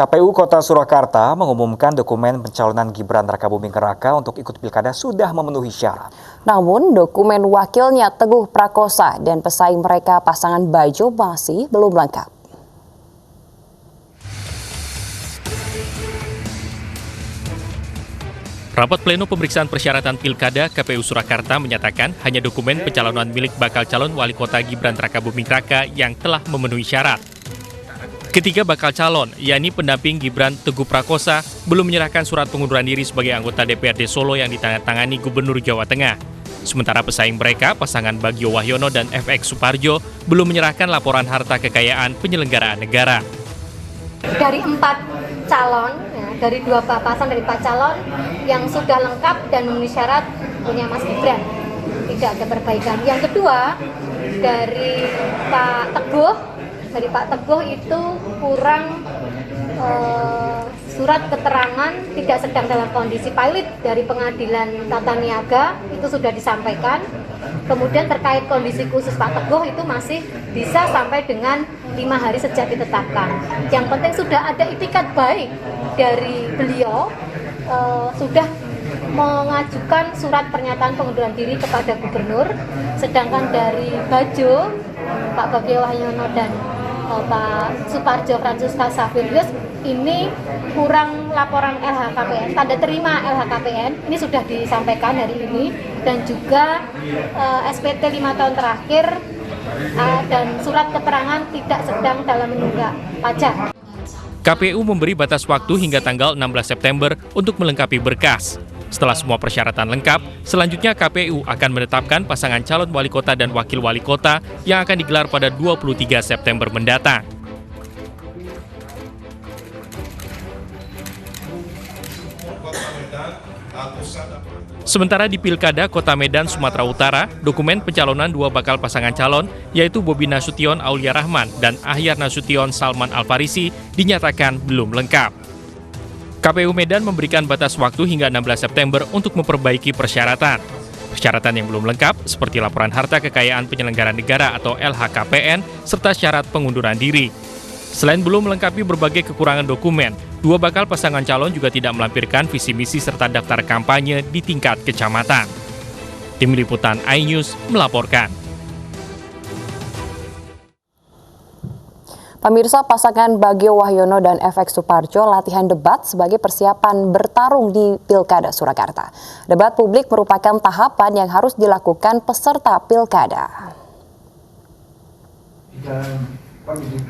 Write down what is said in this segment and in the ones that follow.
KPU Kota Surakarta mengumumkan dokumen pencalonan Gibran Rakabuming Raka untuk ikut pilkada sudah memenuhi syarat. Namun dokumen wakilnya Teguh Prakosa dan pesaing mereka pasangan Bajo masih belum lengkap. Rapat pleno pemeriksaan persyaratan pilkada KPU Surakarta menyatakan hanya dokumen pencalonan milik bakal calon wali kota Gibran Rakabuming Raka yang telah memenuhi syarat. Ketiga bakal calon, yakni pendamping Gibran Teguh Prakosa, belum menyerahkan surat pengunduran diri sebagai anggota DPRD Solo yang ditandatangani Gubernur Jawa Tengah. Sementara pesaing mereka, pasangan Bagio Wahyono dan FX Suparjo, belum menyerahkan laporan harta kekayaan penyelenggaraan negara. Dari 4 calon, dari 2 papasan dari 4 calon yang sudah lengkap dan memenuhi syarat punya Mas Gibran, tidak ada perbaikan. Yang kedua, dari Pak Teguh itu kurang surat keterangan tidak sedang dalam kondisi pilot dari Pengadilan Tata Niaga itu sudah disampaikan. Kemudian terkait kondisi khusus Pak Teguh itu masih bisa sampai dengan 5 hari sejak ditetapkan. Yang penting sudah ada itikat baik dari beliau, sudah mengajukan surat pernyataan pengunduran diri kepada Gubernur. Sedangkan dari Bajo, Pak Bagio Wahyono dan Pak Suparjo Francisca Saverius ini kurang laporan LHKPN, tanda terima LHKPN, ini sudah disampaikan hari ini, dan juga SPT 5 tahun terakhir dan surat keterangan tidak sedang dalam menunggak pajak. KPU memberi batas waktu hingga tanggal 16 September untuk melengkapi berkas. Setelah semua persyaratan lengkap, selanjutnya KPU akan menetapkan pasangan calon wali kota dan wakil wali kota yang akan digelar pada 23 September mendatang. Sementara di Pilkada Kota Medan, Sumatera Utara, dokumen pencalonan 2 bakal pasangan calon, yaitu Bobi Nasution Aulia Rahman dan Ahyar Nasution Salman Al-Farisi, dinyatakan belum lengkap. KPU Medan memberikan batas waktu hingga 16 September untuk memperbaiki persyaratan. Persyaratan yang belum lengkap seperti laporan harta kekayaan penyelenggara negara atau LHKPN serta syarat pengunduran diri. Selain belum melengkapi berbagai kekurangan dokumen, 2 bakal pasangan calon juga tidak melampirkan visi misi serta daftar kampanye di tingkat kecamatan. Tim Liputan iNews melaporkan. Pemirsa, pasangan Bagio Wahyono dan FX Suparjo latihan debat sebagai persiapan bertarung di Pilkada Surakarta. Debat publik merupakan tahapan yang harus dilakukan peserta Pilkada.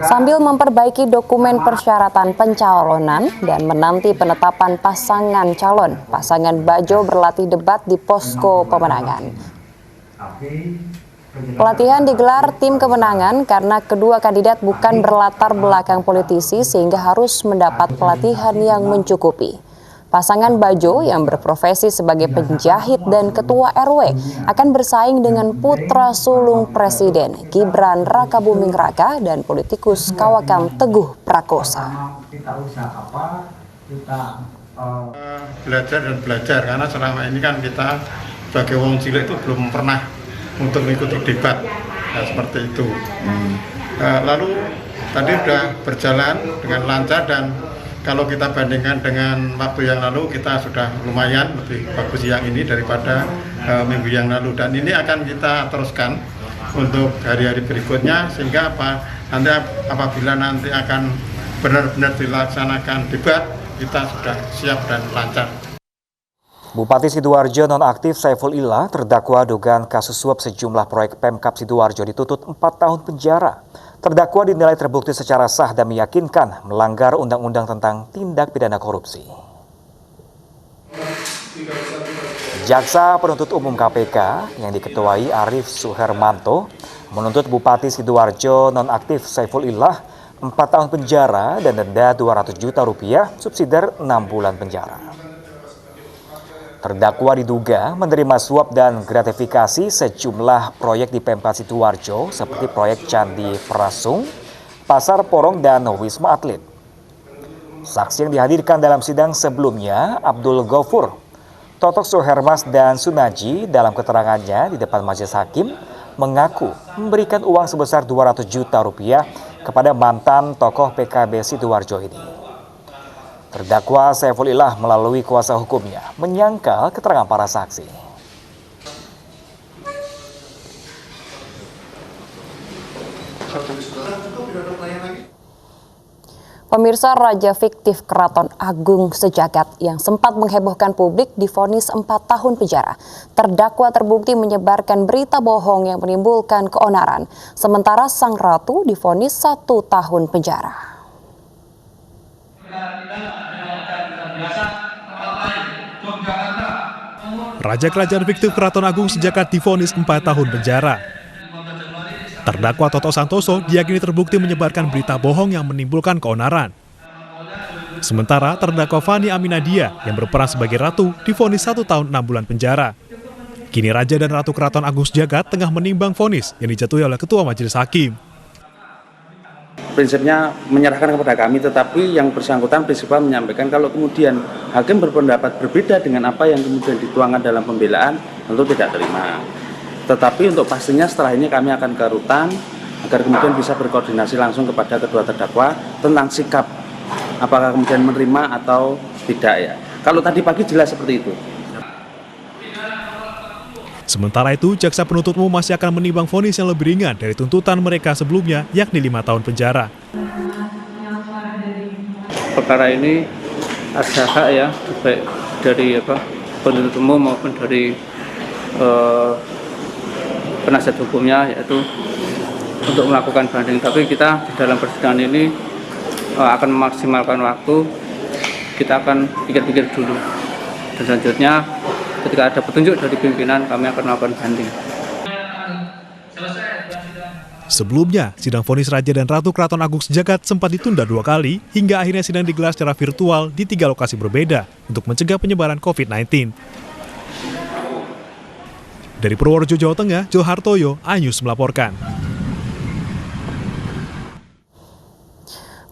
Sambil memperbaiki dokumen persyaratan pencalonan dan menanti penetapan pasangan calon, pasangan Bajo berlatih debat di posko pemenangan. Pelatihan digelar tim kemenangan karena kedua kandidat bukan berlatar belakang politisi sehingga harus mendapat pelatihan yang mencukupi. Pasangan Bajo yang berprofesi sebagai penjahit dan ketua RW akan bersaing dengan putra sulung Presiden Gibran Rakabuming Raka dan politikus Kawakan Teguh Prakosa. Belajar karena selama ini kan kita sebagai wong cilik itu belum pernah untuk mengikuti debat, ya, seperti itu. Lalu tadi sudah berjalan dengan lancar dan kalau kita bandingkan dengan waktu yang lalu kita sudah lumayan lebih bagus yang ini daripada minggu yang lalu, dan ini akan kita teruskan untuk hari-hari berikutnya sehingga nanti apabila nanti akan benar-benar dilaksanakan debat kita sudah siap dan lancar. Bupati Sidoarjo nonaktif Saiful Ilah terdakwa dugaan kasus suap sejumlah proyek Pemkab Sidoarjo dituntut 4 tahun penjara. Terdakwa dinilai terbukti secara sah dan meyakinkan melanggar undang-undang tentang tindak pidana korupsi. Jaksa Penuntut Umum KPK yang diketuai Arief Suhermanto menuntut Bupati Sidoarjo nonaktif Saiful Ilah 4 tahun penjara dan denda 200 juta rupiah subsidiar 6 bulan penjara. Terdakwa diduga menerima suap dan gratifikasi sejumlah proyek di Pemkab Sidoarjo seperti proyek Candi Prasung, Pasar Porong, dan Wisma Atlet. Saksi yang dihadirkan dalam sidang sebelumnya, Abdul Ghafur, Totok Suhermas, dan Sunaji dalam keterangannya di depan majelis hakim mengaku memberikan uang sebesar 200 juta rupiah kepada mantan tokoh PKB Sidoarjo ini. Terdakwa Saifulillah melalui kuasa hukumnya menyangkal keterangan para saksi. Pemirsa, raja fiktif Keraton Agung Sejagat yang sempat menghebohkan publik divonis 4 tahun penjara. Terdakwa terbukti menyebarkan berita bohong yang menimbulkan keonaran. Sementara sang ratu divonis 1 tahun penjara. Raja Kerajaan fiktif Keraton Agung Sejagat divonis 4 tahun penjara. Terdakwa Toto Santoso diyakini terbukti menyebarkan berita bohong yang menimbulkan keonaran. Sementara terdakwa Fani Aminadia yang berperan sebagai ratu divonis 1 tahun 6 bulan penjara. Kini Raja dan Ratu Keraton Agung Sejagat tengah menimbang vonis yang dijatuhi oleh Ketua Majelis Hakim. Prinsipnya menyerahkan kepada kami, tetapi yang bersangkutan prinsipal menyampaikan kalau kemudian hakim berpendapat berbeda dengan apa yang kemudian dituangkan dalam pembelaan, tentu tidak terima. Tetapi untuk pastinya setelah ini kami akan ke rutan agar kemudian bisa berkoordinasi langsung kepada kedua terdakwa tentang sikap apakah kemudian menerima atau tidak ya. Kalau tadi pagi jelas seperti itu. Sementara itu, jaksa penuntut umum masih akan menimbang vonis yang lebih ringan dari tuntutan mereka sebelumnya, yakni 5 tahun penjara. Perkara ini ada hak ya, baik dari penuntut umum maupun dari penasihat hukumnya, yaitu untuk melakukan banding. Tapi kita di dalam persidangan ini akan memaksimalkan waktu, kita akan pikir-pikir dulu. Dan selanjutnya ketika ada petunjuk dari pimpinan, kami akan melakukan banding. Sebelumnya, sidang vonis Raja dan Ratu Keraton Agung Sejagat sempat ditunda 2 kali hingga akhirnya sidang digelar secara virtual di 3 lokasi berbeda untuk mencegah penyebaran COVID-19. Dari Purworejo, Jawa Tengah, Johartoyo, iNews melaporkan.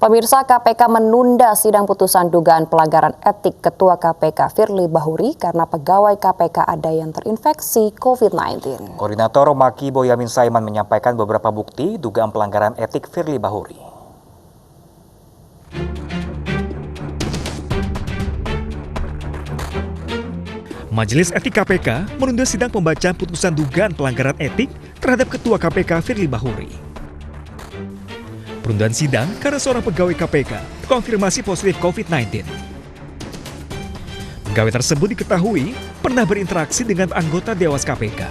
Pemirsa, KPK menunda sidang putusan dugaan pelanggaran etik Ketua KPK Firly Bahuri karena pegawai KPK ada yang terinfeksi COVID-19. Koordinator Maki Boyamin Saiman menyampaikan beberapa bukti dugaan pelanggaran etik Firly Bahuri. Majelis Etik KPK menunda sidang pembacaan putusan dugaan pelanggaran etik terhadap Ketua KPK Firly Bahuri. Penundaan sidang karena seorang pegawai KPK terkonfirmasi positif COVID-19. Pegawai tersebut diketahui pernah berinteraksi dengan anggota Dewas KPK.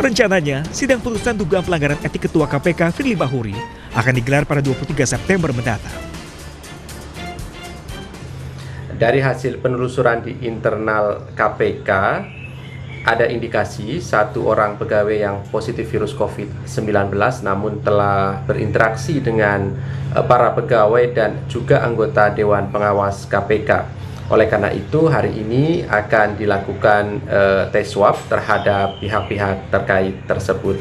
Rencananya, sidang putusan dugaan pelanggaran etik Ketua KPK Firly Bahuri akan digelar pada 23 September mendatang. Dari hasil penelusuran di internal KPK, ada indikasi 1 orang pegawai yang positif virus COVID-19 namun telah berinteraksi dengan para pegawai dan juga anggota Dewan Pengawas KPK. Oleh karena itu, hari ini akan dilakukan tes swab terhadap pihak-pihak terkait tersebut.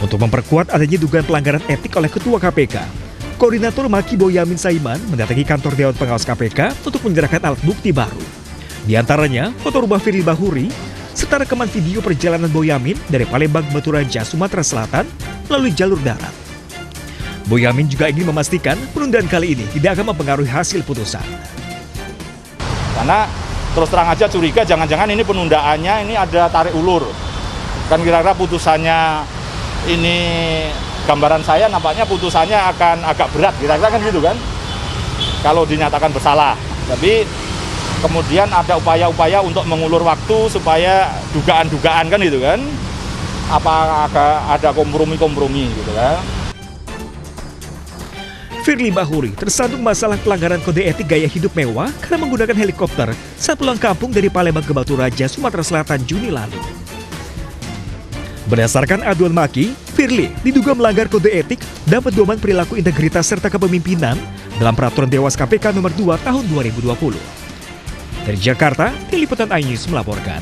Untuk memperkuat adanya dugaan pelanggaran etik oleh Ketua KPK, Koordinator Maki Boyamin Saiman mendatangi kantor Dewan Pengawas KPK untuk menyerahkan alat bukti baru. Di antaranya, foto rumah Firly Bahuri, serta rekaman video perjalanan Boyamin dari Palembang ke Batu Raja, Sumatera Selatan, melalui jalur darat. Boyamin juga ingin memastikan penundaan kali ini tidak akan mempengaruhi hasil putusan. Karena terus terang aja curiga jangan-jangan ini penundaannya ini ada tarik ulur. Kan kira-kira putusannya ini, gambaran saya nampaknya putusannya akan agak berat, kira-kira kan gitu kan, kalau dinyatakan bersalah. Tapi kemudian ada upaya-upaya untuk mengulur waktu supaya dugaan-dugaan kan gitu kan, apa ada kompromi-kompromi gitu kan. Firly Bahuri tersandung masalah pelanggaran kode etik gaya hidup mewah karena menggunakan helikopter saat pulang kampung dari Palembang ke Batu Raja, Sumatera Selatan Juni lalu. Berdasarkan aduan Maki, Firly diduga melanggar kode etik dan pedoman perilaku integritas serta kepemimpinan dalam Peraturan Dewas KPK Nomor 2 Tahun 2020. Dari Jakarta, Tim Liputan iNews melaporkan.